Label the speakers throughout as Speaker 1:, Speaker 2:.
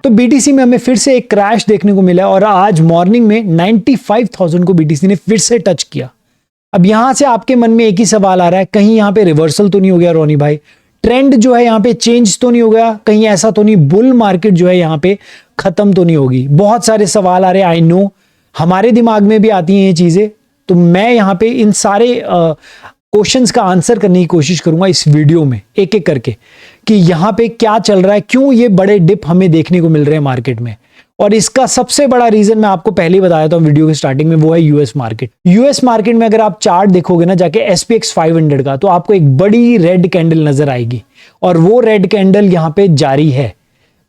Speaker 1: तो बीटीसी में हमें फिर से एक क्रैश देखने को मिला और आज मॉर्निंग में 95,000 को बीटीसी ने फिर से टच किया। अब यहां से आपके मन में एक ही सवाल आ रहा है, कहीं यहां पे रिवर्सल तो नहीं हो गया रोनी भाई, ट्रेंड जो है यहां पे चेंज तो नहीं हो गया, कहीं ऐसा तो नहीं बुल मार्केट जो है यहां पे खत्म तो नहीं होगी। बहुत सारे सवाल आ रहे हैं, आई नो हमारे दिमाग में भी आती हैं ये चीजें। तो मैं यहां पे इन सारे क्वेश्चंस का आंसर करने की कोशिश करूंगा इस वीडियो में एक एक करके, कि यहां पे क्या चल रहा है, क्यों ये बड़े डिप हमें देखने को मिल रहे हैं मार्केट में। और इसका सबसे बड़ा रीजन मैं आपको पहले ही बताया था वीडियो के स्टार्टिंग में, वो है यूएस मार्केट। यूएस मार्केट में अगर आप चार्ट देखोगे ना जाके SPX 500 का, तो आपको एक बड़ी रेड कैंडल नजर आएगी और वो रेड कैंडल यहां पे जारी है।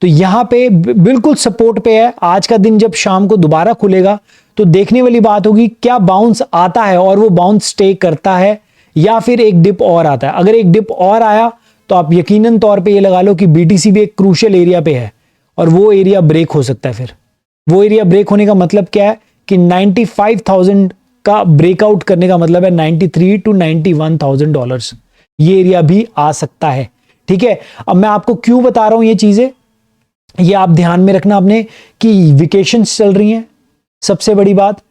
Speaker 1: तो यहां पे बिल्कुल सपोर्ट पे है। आज का दिन जब शाम को दोबारा खुलेगा तो देखने वाली बात होगी क्या बाउंस आता है और वो बाउंस स्टे करता है या फिर एक डिप और आता है। अगर एक डिप और आया तो आप यकीनन तौर पे ये लगा लो कि बीटीसी भी एक क्रूशियल एरिया पे है और वो एरिया ब्रेक हो सकता है। फिर वो एरिया ब्रेक होने का मतलब क्या है कि 95,000 का ब्रेकआउट करने का मतलब है 93 to 91,000 डॉलर्स, ये एरिया भी आ सकता है। ठीक है, अब मैं आपको क्यों बता रहा हूं ये चीजें, ये आप ध्यान में रखना अपने कि वेकेशंस चल रही हैं। सबसे बड़ी बात,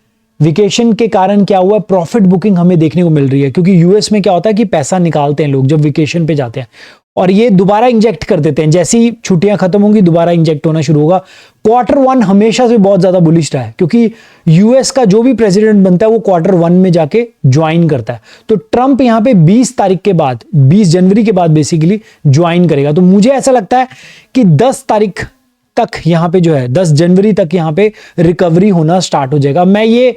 Speaker 1: वेकेशन के कारण क्या हुआ, प्रॉफिट बुकिंग हमें देखने को मिल रही है, क्योंकि यूएस में क्या होता है कि पैसा निकालते हैं लोग जब वेकेशन पे जाते हैं और ये दोबारा इंजेक्ट कर देते हैं। जैसे ही छुट्टियां खत्म होंगी दोबारा इंजेक्ट होना शुरू होगा। Q1 हमेशा से बहुत ज्यादा बुलिश रहा है, क्योंकि यूएस का जो भी प्रेसिडेंट बनता है वो Q1 में जाके ज्वाइन करता है। तो ट्रंप यहां पे 20 तारीख के बाद, 20 जनवरी के बाद बेसिकली ज्वाइन करेगा। तो मुझे ऐसा लगता है कि 10 तारीख तक यहां पे जो है 10 जनवरी तक यहां पे रिकवरी होना स्टार्ट हो जाएगा। मैं ये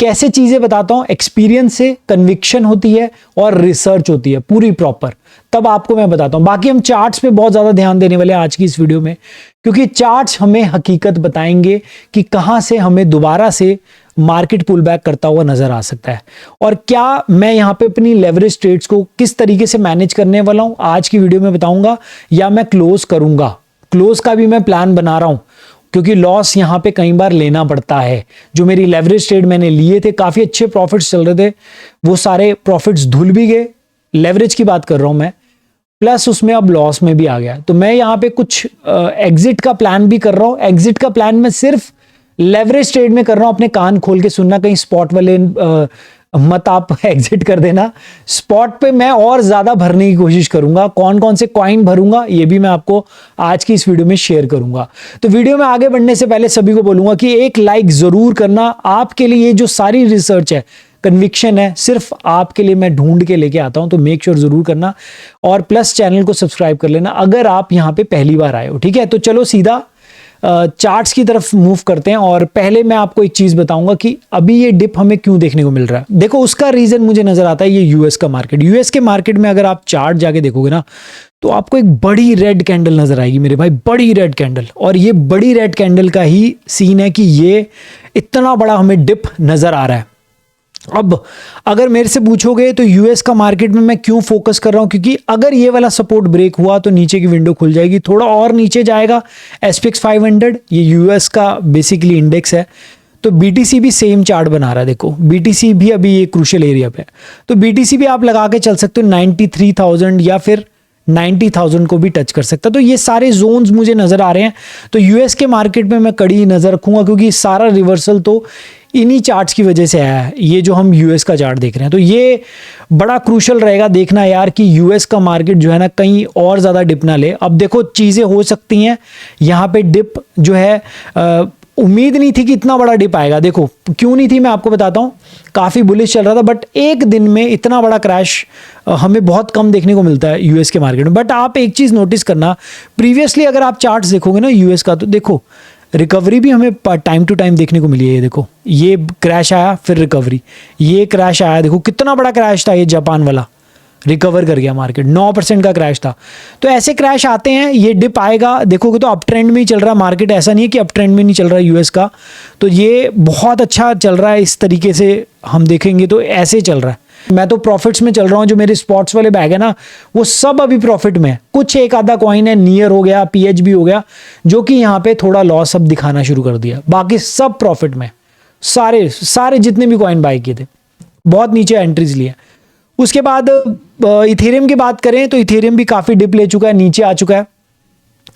Speaker 1: कैसे चीजें बताता हूं, एक्सपीरियंस से, कन्विक्शन होती है और रिसर्च होती है पूरी प्रॉपर, तब आपको मैं बताता हूं। बाकी हम चार्ट्स पे बहुत ज्यादा ध्यान देने वाले हैं आज की इस वीडियो में, क्योंकि चार्ट्स हमें हकीकत बताएंगे कि कहां से हमें दोबारा से मार्केट पुल बैक करता हुआ नजर आ सकता है और क्या मैं यहां पे अपनी लेवरेज ट्रेड्स को किस तरीके से मैनेज करने वाला हूं आज की वीडियो में बताऊंगा, या मैं क्लोज करूंगा। क्लोज का भी मैं प्लान बना रहा हूं, क्योंकि लॉस यहां पे कई बार लेना पड़ता है। जो मेरी लेवरेज ट्रेड मैंने लिए थे, काफी अच्छे प्रॉफिट्स चल रहे थे, वो सारे प्रॉफिट्स धुल भी गए। लेवरेज की बात कर रहा हूं मैं, प्लस उसमें अब लॉस में भी आ गया। तो मैं यहां पे कुछ एग्जिट का प्लान भी कर रहा हूं। एग्जिट का प्लान मैं सिर्फ लेवरेज ट्रेड में कर रहा हूं, अपने कान खोल के सुनना, कहीं स्पॉट वाले मत आप एग्जिट कर देना। स्पॉट पे मैं और ज्यादा भरने की कोशिश करूंगा, कौन कौन से कॉइन भरूंगा ये भी मैं आपको आज की इस वीडियो में शेयर करूंगा। तो वीडियो में आगे बढ़ने से पहले सभी को बोलूंगा कि एक लाइक जरूर करना। आपके लिए ये जो सारी रिसर्च है, कन्विक्शन है, सिर्फ आपके लिए मैं ढूंढ के लेके आता हूं, तो मेक श्योर जरूर करना और प्लस चैनल को सब्सक्राइब कर लेना अगर आप यहां पे पहली बार आए हो। ठीक है, तो चलो सीधा चार्ट्स की तरफ मूव करते हैं और पहले मैं आपको एक चीज बताऊंगा कि अभी ये डिप हमें क्यों देखने को मिल रहा है। देखो, उसका रीजन मुझे नजर आता है ये यूएस का मार्केट। यूएस के मार्केट में अगर आप चार्ट जाके देखोगे ना, तो आपको एक बड़ी रेड कैंडल नजर आएगी मेरे भाई, बड़ी रेड कैंडल। और ये बड़ी रेड कैंडल का ही सीन है कि ये इतना बड़ा हमें डिप नजर आ रहा है। अब अगर मेरे से पूछोगे तो यूएस का मार्केट में मैं क्यों फोकस कर रहा हूं, क्योंकि अगर ये वाला सपोर्ट ब्रेक हुआ तो नीचे की विंडो खुल जाएगी, थोड़ा और नीचे जाएगा SPX 500, ये यूएस का बेसिकली इंडेक्स है। तो बीटीसी भी सेम चार्ट बना रहा है, देखो बीटीसी भी अभी ये क्रूशियल एरिया पे है। तो बीटीसी भी आप लगा के चल सकते हो 93,000 या फिर 90,000 को भी टच कर सकता है। तो ये सारे जोन्स मुझे नजर आ रहे हैं। तो यूएस के मार्केट में मैं कड़ी नजर रखूंगा, क्योंकि सारा रिवर्सल तो इन्हीं चार्ट्स की वजह से आया है, ये जो हम यूएस का चार्ट देख रहे हैं। तो ये बड़ा क्रूशियल रहेगा देखना यार कि यूएस का मार्केट जो है ना कहीं और ज्यादा डिप ना ले। अब देखो, चीजें हो सकती हैं यहाँ पे डिप जो है, उम्मीद नहीं थी कि इतना बड़ा डिप आएगा। देखो क्यों नहीं थी, मैं आपको बताता हूं। काफी बुलिश चल रहा था, बट एक दिन में इतना बड़ा क्रैश हमें बहुत कम देखने को मिलता है यूएस के मार्केट में। बट आप एक चीज नोटिस करना, प्रीवियसली अगर आप चार्ट्स देखोगे ना यूएस का, तो देखो रिकवरी भी हमें टाइम टू टाइम देखने को मिली है। ये देखो, ये क्रैश आया फिर रिकवरी, ये क्रैश आया, देखो कितना बड़ा क्रैश था, ये जापान वाला रिकवर कर गया मार्केट, 9% का क्रैश था। तो ऐसे क्रैश आते हैं, ये डिप आएगा, देखोगे तो अप ट्रेंड में ही चल रहा है मार्केट, ऐसा नहीं है कि अप ट्रेंड में नहीं चल रहा है यूएस का। तो ये बहुत अच्छा चल रहा है, इस तरीके से हम देखेंगे तो ऐसे चल रहा है। मैं तो प्रॉफिट्स में चल रहा हूं, जो मेरे स्पॉट्स वाले बैग है ना वो सब अभी प्रॉफिट में है। कुछ एक आधा कॉइन है, नियर हो गया, पीएचबी हो गया, जो कि यहाँ पे थोड़ा लॉस अब दिखाना शुरू कर दिया, बाकी सब प्रॉफिट में। सारे जितने भी कॉइन बाय किए थे, बहुत नीचे एंट्रीज लिए। उसके बाद इथेरियम की बात करें तो इथेरियम भी काफी डिप ले चुका है, नीचे आ चुका है।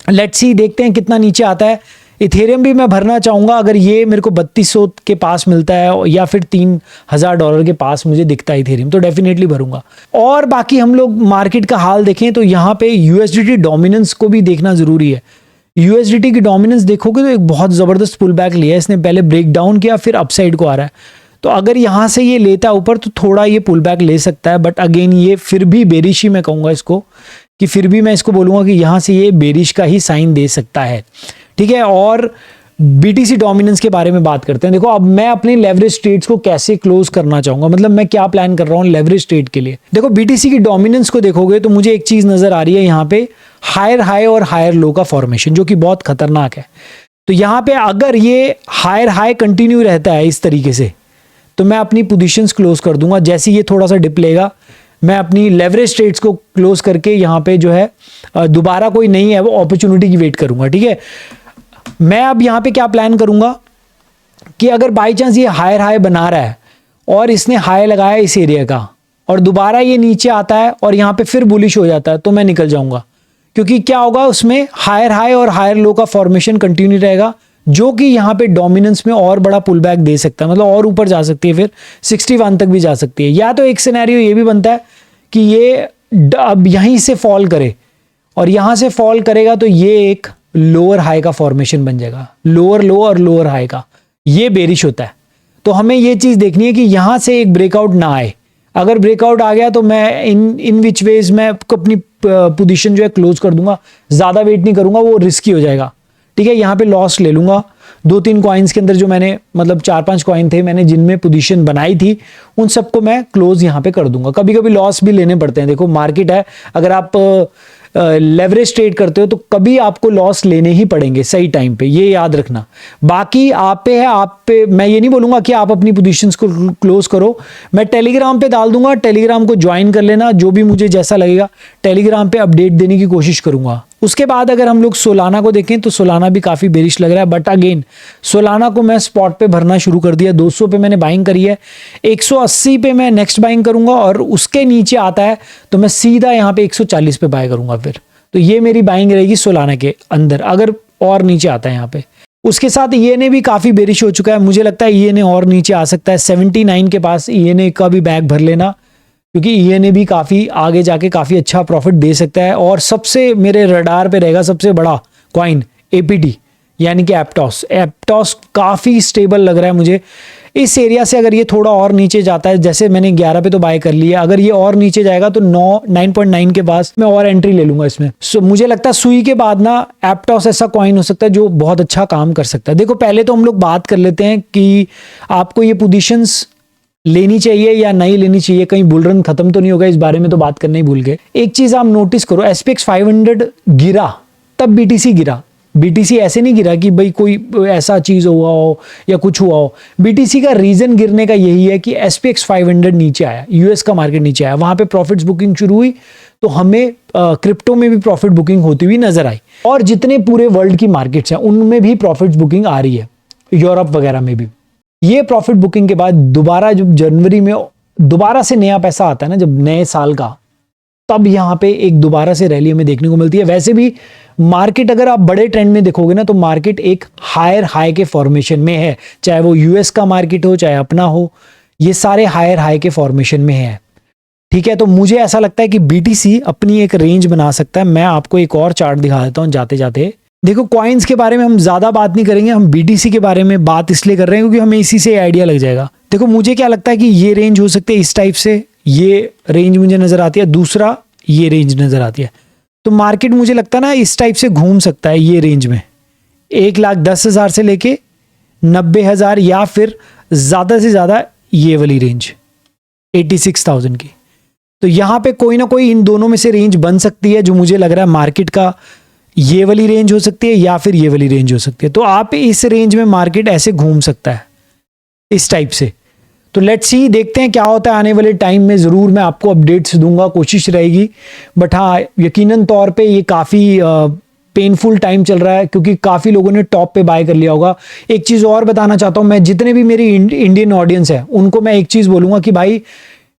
Speaker 1: लेट्स सी, देखते हैं कितना नीचे आता है। इथेरियम भी मैं भरना चाहूँगा, अगर ये मेरे को 3200 के पास मिलता है या फिर $3000 के पास मुझे दिखता है इथेरियम, तो डेफिनेटली भरूंगा। और बाकी हम लोग मार्केट का हाल देखें तो यहाँ पे यूएसडीटी डोमिनेंस को भी देखना जरूरी है। यूएसडीटी की डोमिनेंस देखोगे तो एक बहुत ज़बरदस्त पुल बैक लिया है इसने, पहले ब्रेक डाउन किया फिर अपसाइड को आ रहा है। तो अगर यहाँ से ये लेता है ऊपर तो थोड़ा ये पुल बैक ले सकता है, बट अगेन ये फिर भी बेरिश ही मैं कहूँगा इसको, कि फिर भी मैं इसको बोलूँगा कि यहाँ से ये बेरिश का ही साइन दे सकता है। ठीक है, और बीटीसी डोमिनेंस के बारे में बात करते हैं। देखो अब मैं अपने लेवरेज ट्रेड्स को कैसे क्लोज करना चाहूंगा, मतलब मैं क्या प्लान कर रहा हूं लेवरेज ट्रेड के लिए। देखो बीटीसी की डोमिनेंस को देखोगे तो मुझे एक चीज नजर आ रही है यहाँ पे, हायर हाई और हायर लो का फॉर्मेशन, जो कि बहुत खतरनाक है। तो यहाँ पे अगर ये हायर हाई कंटिन्यू रहता है इस तरीके से तो मैं अपनी पोजीशंस क्लोज कर दूंगा। जैसे ये थोड़ा सा डिप लेगा मैं अपनी लेवरेज ट्रेड्स को क्लोज करके यहाँ पे जो है दोबारा कोई नहीं है वो अपॉर्चुनिटी की वेट करूंगा। ठीक है, मैं अब यहाँ पे क्या प्लान करूंगा कि अगर बाई चांस ये हायर हाई बना रहा है और इसने हाई लगाया इस एरिया का और दोबारा ये नीचे आता है और यहाँ पे फिर बुलिश हो जाता है तो मैं निकल जाऊंगा, क्योंकि क्या होगा उसमें हायर हाई और हायर लो का फॉर्मेशन कंटिन्यू रहेगा, जो कि यहाँ पे डोमिनेंस में और बड़ा पुल बैक दे सकता है, मतलब और ऊपर जा सकती है, फिर 61 तक भी जा सकती है। या तो एक सिनेरियो ये भी बनता है कि ये अब यहीं से फॉल करे और यहां से फॉल करेगा तो ये एक लोअर हाई का फॉर्मेशन बन जाएगा, लोअर लो और लोअर हाई का, ये बेरिश होता है। तो हमें ये चीज देखनी है कि यहां से एक ब्रेकआउट ना आए। अगर ब्रेकआउट आ गया तो मैं इन विच वेज मैं अपनी पोजीशन जो है क्लोज कर दूंगा, ज्यादा वेट नहीं करूंगा, वो रिस्की हो जाएगा। ठीक है, यहाँ पे लॉस ले लूंगा। 2-3 कॉइन्स के अंदर जो मैंने मतलब 4-5 कॉइन थे मैंने जिनमें पोजीशन बनाई थी उन सबको मैं क्लोज यहाँ पे कर दूंगा। कभी कभी लॉस भी लेने पड़ते हैं, देखो मार्केट है, अगर आप लेवरेज ट्रेड करते हो तो कभी आपको लॉस लेने ही पड़ेंगे सही टाइम पे, ये याद रखना। बाकी आप पे है, आप पे मैं ये नहीं बोलूंगा कि आप अपनी पोजीशंस को क्लोज करो। मैं टेलीग्राम पे डाल दूंगा, टेलीग्राम को ज्वाइन कर लेना, जो भी मुझे जैसा लगेगा टेलीग्राम पे अपडेट देने की कोशिश करूंगा। उसके बाद अगर हम लोग सोलाना को देखें तो सोलाना भी काफी बेरिश लग रहा है, बट अगेन सोलाना को मैं स्पॉट पे भरना शुरू कर दिया। 200 पे मैंने बाइंग करी है, 180 पे मैं नेक्स्ट बाइंग करूंगा और उसके नीचे आता है तो मैं सीधा यहाँ पे 140 पे बाय करूंगा फिर। तो ये मेरी बाइंग रहेगी सोलाना के अंदर, अगर और नीचे आता है यहाँ पे। उसके साथ ईएनए भी काफी बेरिश हो चुका है, मुझे लगता है ईएनए और नीचे आ सकता है 79 के पास। ईएनए का भी बैग भर लेना, क्योंकि ईएनए भी काफी आगे जाके काफी अच्छा प्रॉफिट दे सकता है। और सबसे मेरे रडार पे रहेगा सबसे बड़ा कॉइन एपीटी, यानी कि एप्टॉस। एप्टॉस काफी स्टेबल लग रहा है मुझे। इस एरिया से अगर ये थोड़ा और नीचे जाता है, जैसे मैंने 11 पे तो बाय कर लिया, अगर ये और नीचे जाएगा तो 9.9 के पास मैं और एंट्री ले लूंगा इसमें। सो मुझे लगता है सुई के बाद ना एप्टॉस ऐसा कॉइन हो सकता है जो बहुत अच्छा काम कर सकता है। देखो पहले तो हम लोग बात कर लेते हैं कि आपको ये पोजीशंस लेनी चाहिए या नहीं लेनी चाहिए, कहीं बुल रन खत्म तो नहीं होगा, इस बारे में तो बात करना ही भूल गए। एक चीज आप नोटिस करो, SPX 500 गिरा तब बीटीसी गिरा। बीटीसी ऐसे नहीं गिरा कि भाई कोई ऐसा चीज हुआ हो या कुछ हुआ हो। बीटीसी का रीजन गिरने का यही है कि SPX 500 नीचे आया, यूएस का मार्केट नीचे आया, वहां पे प्रॉफिट्स बुकिंग शुरू हुई तो हमें क्रिप्टो में भी प्रॉफिट बुकिंग होती हुई नजर आई। और जितने पूरे वर्ल्ड की मार्केट्स हैं उनमें भी प्रॉफिट बुकिंग आ रही है, यूरोप वगैरह में भी। ये प्रॉफिट बुकिंग के बाद दोबारा जब जनवरी में दोबारा से नया पैसा आता है ना, जब नए साल का, तब यहाँ पे एक दोबारा से रैली हमें देखने को मिलती है। वैसे भी मार्केट अगर आप बड़े ट्रेंड में देखोगे ना तो मार्केट एक हायर हाई के फॉर्मेशन में है, चाहे वो यूएस का मार्केट हो चाहे अपना हो, ये सारे हायर हाई के फॉर्मेशन में है। ठीक है, तो मुझे ऐसा लगता है कि बीटीसी अपनी एक रेंज बना सकता है। मैं आपको एक और चार्ट दिखा देता हूँ जाते जाते। देखो कॉइन्स के बारे में हम ज्यादा बात नहीं करेंगे, हम बीटीसी के बारे में बात इसलिए कर रहे हैं क्योंकि हमें इसी से आइडिया लग जाएगा। देखो मुझे क्या लगता है कि ये रेंज हो सकती है इस टाइप से, ये रेंज मुझे नजर आती है, दूसरा ये रेंज नजर आती है। तो मार्केट मुझे लगता है ना इस टाइप से घूम सकता है ये रेंज में, 1,10,000 से लेके 90,000 या फिर ज्यादा से ज्यादा ये वाली रेंज 86,000 की। तो यहां पे कोई ना कोई इन दोनों में से रेंज बन सकती है, जो मुझे लग रहा है मार्केट का ये वाली रेंज हो सकती है या फिर ये वाली रेंज हो सकती है। तो आप इस रेंज में मार्केट ऐसे घूम सकता है इस टाइप से। तो लेट्स सी, देखते हैं क्या होता है आने वाले टाइम में। जरूर मैं आपको अपडेट्स दूंगा, कोशिश रहेगी। बट हाँ, यकीनन तौर पे ये काफी पेनफुल टाइम चल रहा है क्योंकि काफी लोगों ने टॉप पे बाय कर लिया होगा। एक चीज और बताना चाहता हूं मैं, जितने भी मेरी इंडियन ऑडियंस है उनको मैं एक चीज बोलूंगा कि भाई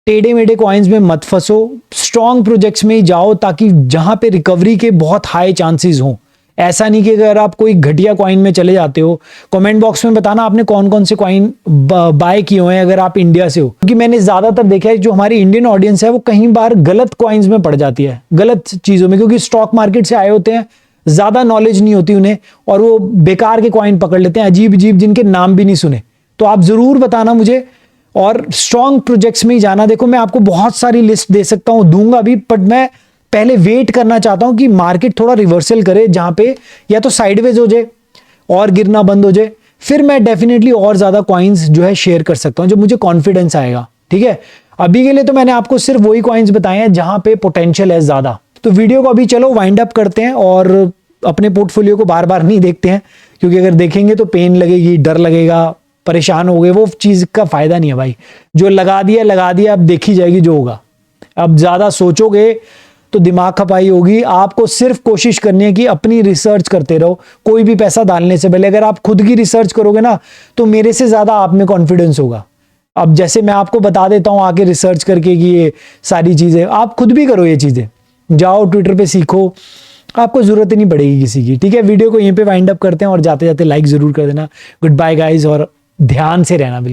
Speaker 1: टेढ़े मेढ़े कॉइन्स में मत फंसो, स्ट्रॉन्ग प्रोजेक्ट्स में ही जाओ ताकि जहां पे रिकवरी के बहुत हाई चांसेस हों। ऐसा नहीं कि अगर आप कोई घटिया कॉइन में चले जाते हो, कमेंट बॉक्स में बताना आपने कौन कौन से कॉइन बाय किए हुए हैं अगर आप इंडिया से हो, क्योंकि मैंने ज्यादातर देखा है जो हमारी इंडियन ऑडियंस है वो कहीं बार गलत कॉइन्स में पड़ जाती है, गलत चीजों में, क्योंकि स्टॉक मार्केट से आए होते हैं, ज्यादा नॉलेज नहीं होती उन्हें और वो बेकार के कॉइन पकड़ लेते हैं, अजीब अजीब जिनके नाम भी नहीं सुने। तो आप जरूर बताना मुझे, और स्ट्रॉन्ग प्रोजेक्ट्स में ही जाना। देखो मैं आपको बहुत सारी लिस्ट दे सकता हूं, दूंगा भी, बट मैं पहले वेट करना चाहता हूं कि मार्केट थोड़ा रिवर्सल करे, जहां पे या तो साइडवेज हो जाए और गिरना बंद हो जाए, फिर मैं डेफिनेटली और ज्यादा कॉइन्स जो है शेयर कर सकता हूं जब मुझे कॉन्फिडेंस आएगा। ठीक है, अभी के लिए तो मैंने आपको सिर्फ वही कॉइन्स बताए हैं जहां पे पोटेंशियल है ज्यादा। तो वीडियो को अभी चलो वाइंड अप करते हैं और अपने पोर्टफोलियो को बार बार नहीं देखते हैं, क्योंकि अगर देखेंगे तो पेन लगेगी, डर लगेगा, परेशान हो गए, वो चीज का फायदा नहीं है भाई। जो लगा दिया, अब देखी जाएगी जो होगा। अब ज्यादा सोचोगे तो दिमाग खपाई होगी। आपको सिर्फ कोशिश करनी है कि अपनी रिसर्च करते रहो, कोई भी पैसा डालने से पहले अगर आप खुद की रिसर्च करोगे ना तो मेरे से ज्यादा आप में कॉन्फिडेंस होगा। अब जैसे मैं आपको बता देता हूं आके रिसर्च करके कि ये सारी चीजें आप खुद भी करो, ये चीजें जाओ ट्विटर पे सीखो, आपको जरूरत ही नहीं पड़ेगी किसी की। ठीक है, वीडियो को यहीं पे वाइंड अप करते हैं और जाते जाते लाइक जरूर कर देना। गुड बाय गाइज, और ध्यान से रहना बिल्कुल।